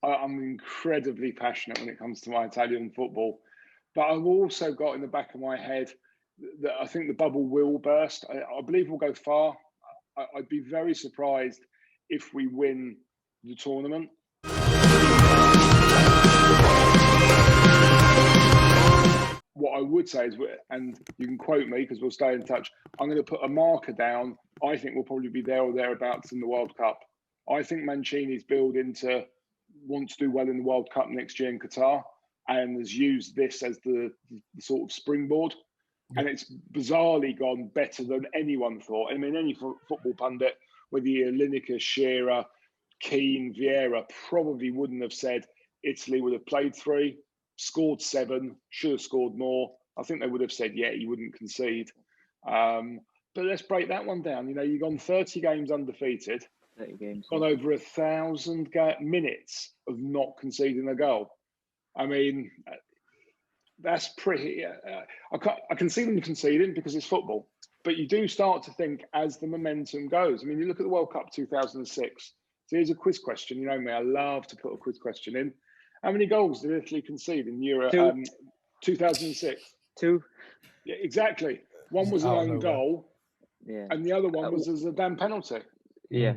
I'm incredibly passionate when it comes to my Italian football. But I've also got in the back of my head that I think the bubble will burst. I believe we'll go far. I'd be very surprised if we win the tournament. What I would say is, and you can quote me because we'll stay in touch, I'm going to put a marker down. I think we'll probably be there or thereabouts in the World Cup. I think Mancini's building to want to do well in the World Cup next year in Qatar and has used this as the sort of springboard. Yeah. And it's bizarrely gone better than anyone thought. I mean, any football pundit, whether you're Lineker, Shearer, Keane, Vieira, probably wouldn't have said Italy would have played 3, scored 7, should have scored more. I think they would have said, yeah, you wouldn't concede. But let's break that one down. You know, you've gone 30 games undefeated. 30 games. Gone over 1,000 minutes of not conceding a goal. I mean, that's pretty... I can see them conceding because it's football. But you do start to think as the momentum goes. I mean, you look at the World Cup 2006. So here's a quiz question. You know me, I love to put a quiz question in. How many goals did Italy concede in Euro 2006? 2. Yeah, exactly. One was an own goal, and the other one was a damn penalty. Yeah.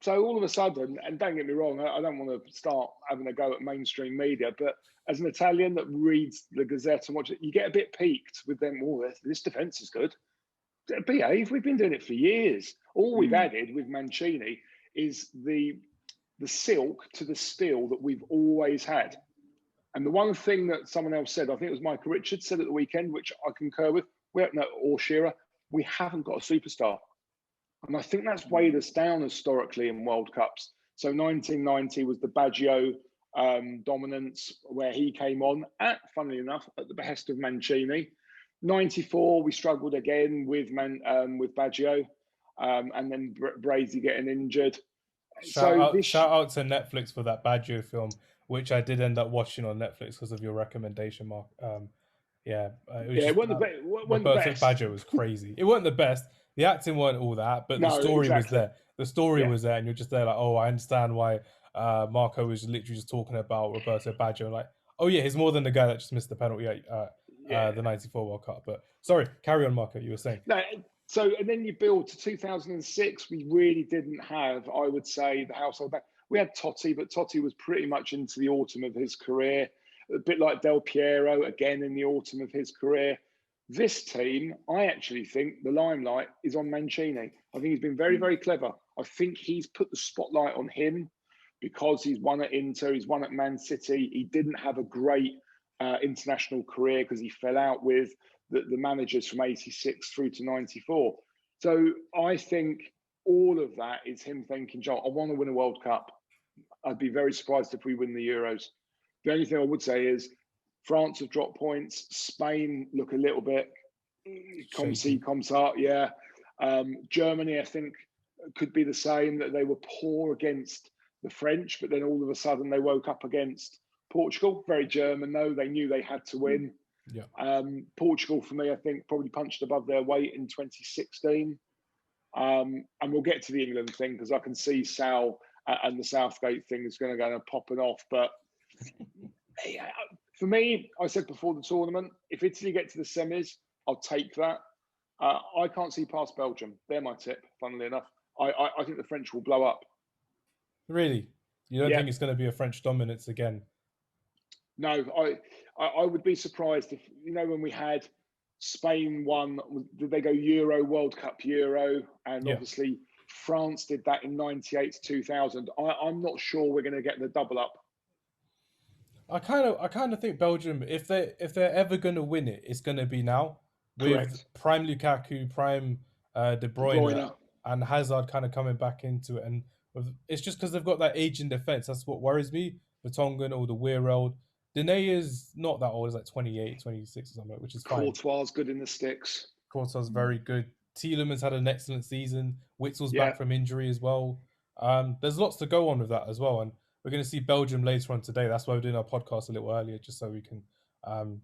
So all of a sudden, and don't get me wrong, I don't want to start having a go at mainstream media, but as an Italian that reads the Gazette and watch it, you get a bit peaked with them. Oh, this defence is good. Behave. We've been doing it for years. All we've added with Mancini is the silk to the steel that we've always had. And the one thing that someone else said, I think it was Michael Richards, said at the weekend, which I concur with, or Shearer, we haven't got a superstar. And I think that's weighed us down historically in World Cups. So 1990 was the Baggio dominance where he came on, funnily enough, at the behest of Mancini. 94, we struggled again with Baggio, and then Brady getting injured. Shout out to Netflix for that Baggio film, which I did end up watching on Netflix because of your recommendation, Mark. It wasn't the best. Baggio was crazy. It wasn't the best. The acting weren't all that, but the story was there. The story was there, and you're just there like, oh, I understand why Marco was literally just talking about Roberto Baggio. Like, oh yeah, he's more than the guy that just missed the penalty at the 94 World Cup. But sorry, carry on, Marco, you were saying. No, so, and then you build to 2006, we really didn't have, I would say, the household back. We had Totti, but Totti was pretty much into the autumn of his career. A bit like Del Piero, again in the autumn of his career. This team, I actually think the limelight is on Mancini. I think he's been very, very clever. I think he's put the spotlight on him because he's won at Inter, he's won at Man City. He didn't have a great international career because he fell out with the managers from 86 through to 94. So I think all of that is him thinking, John, I want to win a World Cup. I'd be very surprised if we win the Euros. The only thing I would say is France have dropped points. Spain look a little bit comme ça, yeah. Germany, I think, could be the same, that they were poor against the French, but then all of a sudden they woke up against Portugal. Very German, though. They knew they had to win. Yeah. Portugal, for me, I think, probably punched above their weight in 2016. And we'll get to the England thing because I can see Sal and the Southgate thing is going to go popping off. But for me, I said before the tournament, if Italy get to the semis, I'll take that. I can't see past Belgium. They're my tip, funnily enough. I think the French will blow up. Really? You don't think it's going to be a French dominance again? No, I would be surprised if, when we had Spain won, did they go Euro, World Cup Euro? And obviously France did that in 98 to 2000. I'm not sure we're going to get the double up. I kind of think Belgium, if they're ever going to win it, it's going to be now. Correct. With prime Lukaku, prime De Bruyne, and Hazard kind of coming back into it. And it's just because they've got that age in defence. That's what worries me. Vertonghen or the Weireld. Dene is not that old. He's like 28, 26 or something, which is fine. Courtois good in the sticks. Courtois very good. Tielemans had an excellent season. Witzel's back from injury as well. There's lots to go on with that as well. And we're going to see Belgium later on today. That's why we're doing our podcast a little earlier, just so we can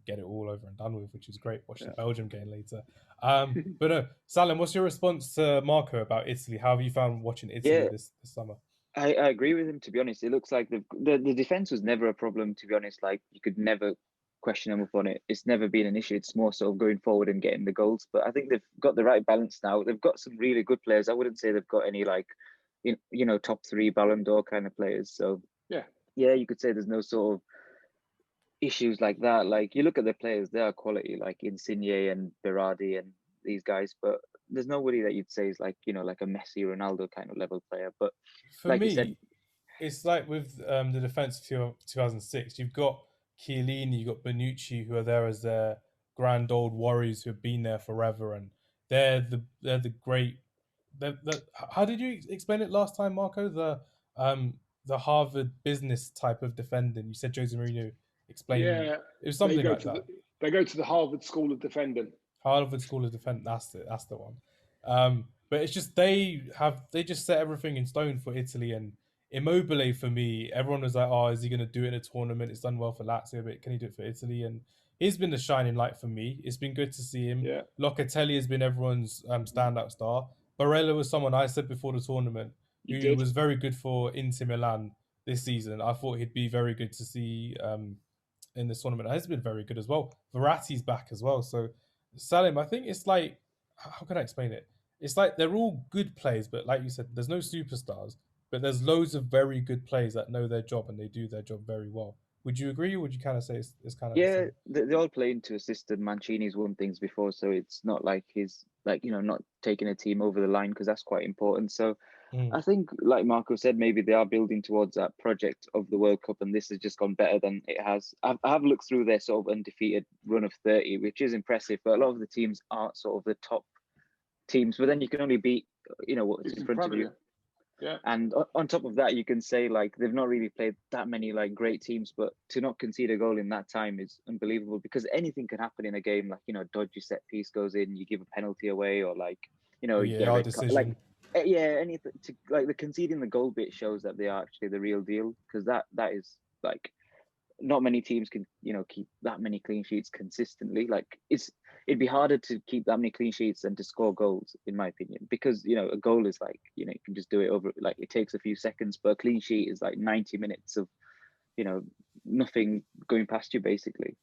get it all over and done with, which is great. Watch the Belgium game later. But Salim, what's your response to Marco about Italy? How have you found watching Italy this summer? I agree with him, to be honest. It looks like the defense was never a problem, to be honest. Like, you could never question them upon it. It's never been an issue. It's more sort of going forward and getting the goals. But I think they've got the right balance now. They've got some really good players. I wouldn't say they've got any like, top 3 Ballon d'Or kind of players. So yeah, you could say there's no sort of issues like that. Like, you look at the players, they are quality, like Insigne and Berardi and these guys, but there's nobody that you'd say is like, like a Messi, Ronaldo kind of level player. But for like me, you said, it's like with the defense of 2006. You've got Chiellini, you've got Bonucci, who are there as their grand old warriors who have been there forever, and they're the great. How did you explain it last time, Marco? The Harvard business type of defending. You said Jose Mourinho explained it was something like that. They go to the Harvard School of Defending. Harvard School of Defense. That's the one. But it's just they just set everything in stone for Italy. And Immobile, for me, everyone was like, "Oh, is he going to do it in a tournament? It's done well for Lazio, but can he do it for Italy?" And he's been the shining light for me. It's been good to see him. Yeah. Locatelli has been everyone's standout star. Barella was someone I said before the tournament who was very good for Inter Milan this season. I thought he'd be very good to see in this tournament. Has been very good as well. Verratti's back as well. So Salim, I think it's like, how can I explain it? It's like they're all good players, but like you said, there's no superstars, but there's loads of very good players that know their job and they do their job very well. Would you agree, or would you kind of say it's kind of the same? They all play into a system. Mancini's won things before, so it's not like he's like not taking a team over the line, because that's quite important. So I think, like Marco said, maybe they are building towards that project of the World Cup, and this has just gone better than it has. I have looked through their sort of undefeated run of 30, which is impressive, but a lot of the teams aren't sort of the top teams. But then you can only beat, what's in front of you. Yeah. And on top of that, you can say like they've not really played that many like great teams, but to not concede a goal in that time is unbelievable, because anything can happen in a game. Like, dodgy set piece goes in, you give a penalty away, or like, our decision. Like, anything to like the conceding the goal bit shows that they are actually the real deal, because that is like, not many teams can keep that many clean sheets consistently. Like, it'd be harder to keep that many clean sheets than to score goals, in my opinion, because a goal is like, you can just do it over, like, it takes a few seconds, but a clean sheet is like 90 minutes of nothing going past you, basically.